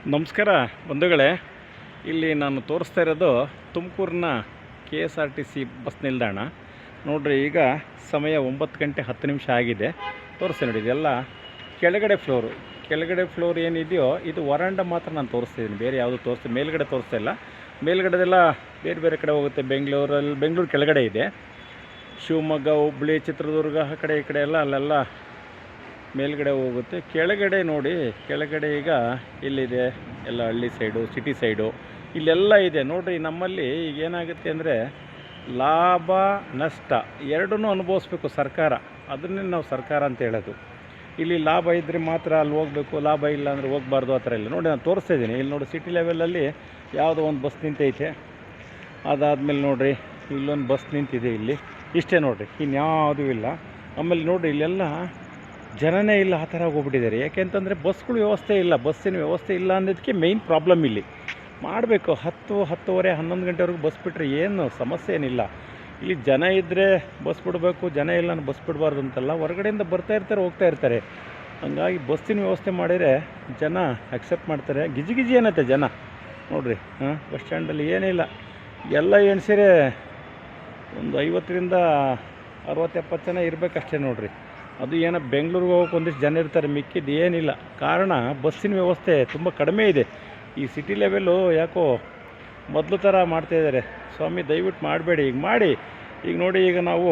ನಮಸ್ಕಾರ ಬಂಧುಗಳೇ. ಇಲ್ಲಿ ನಾನು ತೋರಿಸ್ತಾ ಇರೋದು ತುಮಕೂರಿನ KSRTC ಬಸ್ ನಿಲ್ದಾಣ. ನೋಡಿರಿ, ಈಗ ಸಮಯ 9 ಗಂಟೆ 10 ನಿಮಿಷ ಆಗಿದೆ. ತೋರಿಸ್ತೀನಿ ನೋಡಿ, ಇದೆಲ್ಲ ಕೆಳಗಡೆ ಫ್ಲೋರ್ ಏನಿದೆಯೋ ಇದು ವರಾಂಡ ಮಾತ್ರ ನಾನು ತೋರಿಸ್ತಿದ್ದೀನಿ, ಬೇರೆ ಯಾವುದು ತೋರಿಸ್ತೀನಿ. ಮೇಲ್ಗಡೆ ತೋರಿಸ್ತಾ ಇಲ್ಲ. ಮೇಲ್ಗಡೆದೆಲ್ಲ ಬೇರೆ ಕಡೆ ಹೋಗುತ್ತೆ. ಬೆಂಗಳೂರು ಕೆಳಗಡೆ ಇದೆ. ಶಿವಮೊಗ್ಗ, ಹುಬ್ಬಳ್ಳಿ, ಚಿತ್ರದುರ್ಗ ಆ ಕಡೆ ಈ ಕಡೆ ಎಲ್ಲ ಅಲ್ಲೆಲ್ಲ ಮೇಲ್ಗಡೆ ಹೋಗುತ್ತೆ. ಕೆಳಗಡೆ ನೋಡಿ, ಕೆಳಗಡೆ ಈಗ ಇಲ್ಲಿದೆ ಎಲ್ಲ ಹಳ್ಳಿ ಸೈಡು, ಸಿಟಿ ಸೈಡು ಇಲ್ಲೆಲ್ಲ ಇದೆ. ನೋಡಿರಿ, ನಮ್ಮಲ್ಲಿ ಈಗ ಏನಾಗುತ್ತೆ ಅಂದರೆ ಲಾಭ ನಷ್ಟ ಎರಡನ್ನೂ ಅನುಭವಿಸ್ಬೇಕು ಸರ್ಕಾರ. ಅದನ್ನೇ ನಾವು ಸರ್ಕಾರ ಅಂತ ಹೇಳೋದು. ಇಲ್ಲಿ ಲಾಭ ಇದ್ದರೆ ಮಾತ್ರ ಅಲ್ಲಿ ಹೋಗಬೇಕು, ಲಾಭ ಇಲ್ಲ ಅಂದರೆ ಹೋಗಬಾರ್ದು, ಆ ಥರ ಇಲ್ಲ. ನೋಡಿ, ನಾನು ತೋರಿಸ್ತಾ ಇದ್ದೀನಿ. ಇಲ್ಲಿ ನೋಡಿ, ಸಿಟಿ ಲೆವೆಲಲ್ಲಿ ಯಾವುದೋ ಒಂದು ಬಸ್ ನಿಂತೈತೆ. ಅದಾದಮೇಲೆ ನೋಡಿರಿ, ಇಲ್ಲೊಂದು ಬಸ್ ನಿಂತಿದೆ. ಇಲ್ಲಿ ಇಷ್ಟೇ ನೋಡಿರಿ, ಇನ್ಯಾವುದೂ ಇಲ್ಲ. ಆಮೇಲೆ ನೋಡಿರಿ, ಇಲ್ಲೆಲ್ಲ ಜನನೇ ಇಲ್ಲ, ಆ ಥರ ಹೋಗ್ಬಿಟ್ಟಿದ್ದಾರೆ. ಯಾಕೆಂತಂದರೆ ಬಸ್ಗಳು ವ್ಯವಸ್ಥೆ ಇಲ್ಲ. ಬಸ್ಸಿನ ವ್ಯವಸ್ಥೆ ಇಲ್ಲ ಅನ್ನೋದಕ್ಕೆ ಮೇಯ್ನ್ ಪ್ರಾಬ್ಲಮ್ ಇಲ್ಲಿ. ಮಾಡಬೇಕು. 10, 10:30, 11 ಗಂಟೆವರೆಗೂ ಬಸ್ ಬಿಟ್ಟರೆ ಏನು ಸಮಸ್ಯೆ ಏನಿಲ್ಲ. ಇಲ್ಲಿ ಜನ ಇದ್ದರೆ ಬಸ್ ಬಿಡಬೇಕು, ಜನ ಇಲ್ಲ ಬಸ್ ಬಿಡಬಾರ್ದು ಅಂತಲ್ಲ. ಹೊರಗಡೆಯಿಂದ ಬರ್ತಾ ಇರ್ತಾರೆ, ಹೋಗ್ತಾ ಇರ್ತಾರೆ. ಹಂಗಾಗಿ ಬಸ್ಸಿನ ವ್ಯವಸ್ಥೆ ಮಾಡಿದರೆ ಜನ ಅಕ್ಸೆಪ್ಟ್ ಮಾಡ್ತಾರೆ. ಗಿಜಿ ಏನತ್ತೆ ಜನ ನೋಡಿರಿ. ಬಸ್ ಸ್ಟ್ಯಾಂಡಲ್ಲಿ ಏನಿಲ್ಲ, ಎಲ್ಲ ಎಣ್ಸಿರೆ ಒಂದು 50ರಿಂದ 60-70 ಜನ ಇರಬೇಕಷ್ಟೇ ನೋಡಿರಿ. ಅದು ಏನೋ ಬೆಂಗಳೂರಿಗೆ ಹೋಗೋಕೆ ಒಂದಿಷ್ಟು ಜನ ಇರ್ತಾರೆ, ಮಿಕ್ಕಿದ್ದು ಏನಿಲ್ಲ. ಕಾರಣ ಬಸ್ಸಿನ ವ್ಯವಸ್ಥೆ ತುಂಬ ಕಡಿಮೆ ಇದೆ. ಈ ಸಿಟಿ ಲೆವೆಲ್ಲು ಯಾಕೋ ಮೊದಲು ಥರ ಮಾಡ್ತಾಯಿದ್ದಾರೆ. ಸ್ವಾಮಿ, ದಯವಿಟ್ಟು ಮಾಡಬೇಡಿ, ಈಗ ಮಾಡಿ. ಈಗ ನೋಡಿ, ಈಗ ನಾವು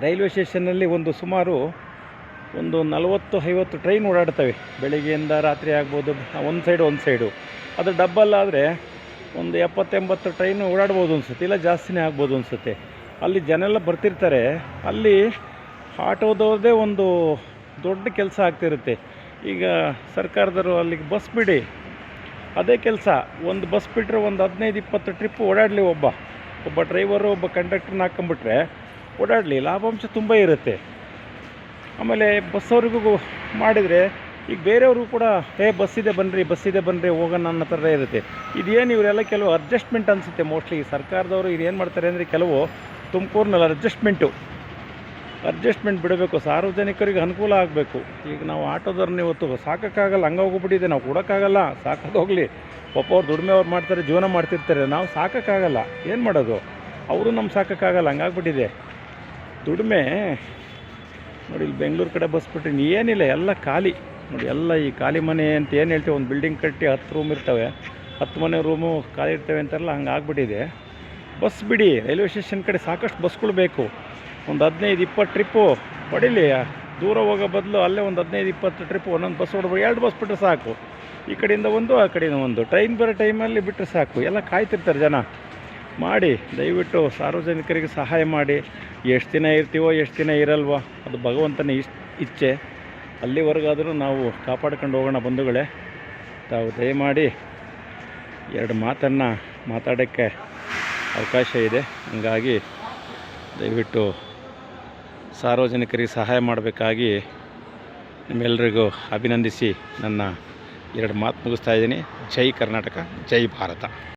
ರೈಲ್ವೆ ಸ್ಟೇಷನ್ನಲ್ಲಿ ಸುಮಾರು ಒಂದು 40-50 ಟ್ರೈನ್ ಓಡಾಡ್ತವೆ. ಬೆಳಿಗ್ಗೆಯಿಂದ ರಾತ್ರಿ ಆಗ್ಬೋದು, ಒಂದು ಸೈಡು. ಅದು ಡಬ್ಬಲ್ ಆದರೆ ಒಂದು 70-80 ಟ್ರೈನ್ ಓಡಾಡ್ಬೋದು ಅನಿಸುತ್ತೆ, ಇಲ್ಲ ಜಾಸ್ತಿನೇ ಆಗ್ಬೋದು ಅನಿಸುತ್ತೆ. ಅಲ್ಲಿ ಜನ ಎಲ್ಲ ಬರ್ತಿರ್ತಾರೆ. ಅಲ್ಲಿ ಆಟೋದವ್ರದ್ದೇ ಒಂದು ದೊಡ್ಡ ಕೆಲಸ ಆಗ್ತಿರುತ್ತೆ. ಈಗ ಸರ್ಕಾರದವರು ಅಲ್ಲಿಗೆ ಬಸ್ ಬಿಡಿ, ಅದೇ ಕೆಲಸ. ಒಂದು ಬಸ್ ಬಿಟ್ಟರೆ ಒಂದು 15-20 ಟ್ರಿಪ್ ಓಡಾಡಲಿ. ಒಬ್ಬ ಡ್ರೈವರು, ಒಬ್ಬ ಕಂಡಕ್ಟ್ರನ್ನ ಹಾಕ್ಕೊಂಬಿಟ್ರೆ ಓಡಾಡಲಿ, ಲಾಭಾಂಶ ತುಂಬ ಇರುತ್ತೆ. ಆಮೇಲೆ ಬಸ್ಸವ್ರಿಗೂ ಮಾಡಿದರೆ ಈಗ ಬೇರೆಯವ್ರಿಗೂ ಕೂಡ ಬಸ್ಸಿದೆ ಬನ್ನಿರಿ ಹೋಗೋಣ ಅನ್ನೋ ಥರ ಇರುತ್ತೆ. ಇದೇನು ಇವರೆಲ್ಲ ಕೆಲವು ಅಡ್ಜಸ್ಟ್ಮೆಂಟ್ ಅನಿಸುತ್ತೆ. ಮೋಸ್ಟ್ಲಿ ಸರ್ಕಾರದವರು ಇದೇನು ಮಾಡ್ತಾರೆ ಅಂದರೆ ಕೆಲವು ತುಮಕೂರಿನಲ್ಲಿ ಅಡ್ಜಸ್ಟ್ಮೆಂಟ್ ಬಿಡಬೇಕು, ಸಾರ್ವಜನಿಕರಿಗೆ ಅನುಕೂಲ ಆಗಬೇಕು. ಈಗ ನಾವು ಆಟೋದವ್ರನ್ನ ಇವತ್ತು ಸಾಕೋಕ್ಕಾಗಲ್ಲ, ಹಂಗೆ ಹೋಗ್ಬಿಟ್ಟಿದೆ. ನಾವು ಕೊಡೋಕ್ಕಾಗಲ್ಲ, ಸಾಕೋದೋಗಲಿ. ಪಾಪ ಅವ್ರು ದುಡಿಮೆ ಅವ್ರು ಮಾಡ್ತಾರೆ, ಜೀವನ ಮಾಡ್ತಿರ್ತಾರೆ. ನಾವು ಸಾಕೋಕ್ಕಾಗಲ್ಲ, ಏನು ಮಾಡೋದು? ಅವರು ನಮ್ಮ ಸಾಕೋಕ್ಕಾಗಲ್ಲ, ಹಂಗಾಗ್ಬಿಟ್ಟಿದೆ ದುಡಿಮೆ. ನೋಡಿ, ಇಲ್ಲಿ ಬೆಂಗಳೂರು ಕಡೆ ಬಸ್ ಬಿಟ್ರೆ ಏನಿಲ್ಲ, ಎಲ್ಲ ಖಾಲಿ ನೋಡಿ. ಎಲ್ಲ ಈ ಖಾಲಿ ಮನೆ ಅಂತ ಏನು ಹೇಳ್ತೀವಿ, ಒಂದು ಬಿಲ್ಡಿಂಗ್ ಕಟ್ಟಿ 10 ರೂಮ್ ಇರ್ತವೆ, 10 ಮನೆ ರೂಮು ಖಾಲಿ ಇರ್ತವೆ ಅಂತಾರಲ್ಲ, ಹಂಗೆ ಆಗ್ಬಿಟ್ಟಿದೆ. ಬಸ್ ಬಿಡಿ, ರೈಲ್ವೆ ಸ್ಟೇಷನ್ ಕಡೆ ಸಾಕಷ್ಟು ಬಸ್ಗಳು ಬೇಕು. ಒಂದು 15-20 ಟ್ರಿಪ್ಪು ಹೊಡಿಲಿ. ದೂರ ಹೋಗೋ ಬದಲು ಅಲ್ಲೇ ಒಂದು 15-20 ಟ್ರಿಪ್ಪು ಒಂದೊಂದು ಬಸ್ ಹೊಡ್ಬೋದು. 2 ಬಸ್ ಬಿಟ್ಟರೆ ಸಾಕು. ಈ ಕಡೆಯಿಂದ ಒಂದು, ಆ ಕಡೆಯಿಂದ ಒಂದು. ಟ್ರೈನ್ ಬರೋ ಟೈಮಲ್ಲಿ ಬಿಟ್ಟರೆ ಸಾಕು. ಎಲ್ಲ ಕಾಯ್ತಿರ್ತಾರೆ ಜನ. ಮಾಡಿ, ದಯವಿಟ್ಟು ಸಾರ್ವಜನಿಕರಿಗೆ ಸಹಾಯ ಮಾಡಿ. ಎಷ್ಟು ದಿನ ಇರ್ತೀವೋ ಎಷ್ಟು ದಿನ ಇರಲ್ವೋ ಅದು ಭಗವಂತನ ಇಚ್ಛೆ. ಅಲ್ಲಿವರೆಗಾದರೂ ನಾವು ಕಾಪಾಡ್ಕೊಂಡು ಹೋಗೋಣ ಬಂಧುಗಳೇ. ತಾವು ದಯಮಾಡಿ 2 ಮಾತನ್ನು ಮಾತಾಡೋಕ್ಕೆ ಅವಕಾಶ ಇದೆ. ಹಂಗಾಗಿ ದಯವಿಟ್ಟು ಸಾರ್ವಜನಿಕರಿಗೆ ಸಹಾಯ ಮಾಡಬೇಕಾಗಿ ನಿಮ್ಮೆಲ್ಲರಿಗೂ ಅಭಿನಂದಿಸಿ ನನ್ನ 2 ಮಾತು ಮುಗಿಸ್ತಾ ಇದ್ದೀನಿ. ಜೈ ಕರ್ನಾಟಕ, ಜೈ ಭಾರತ.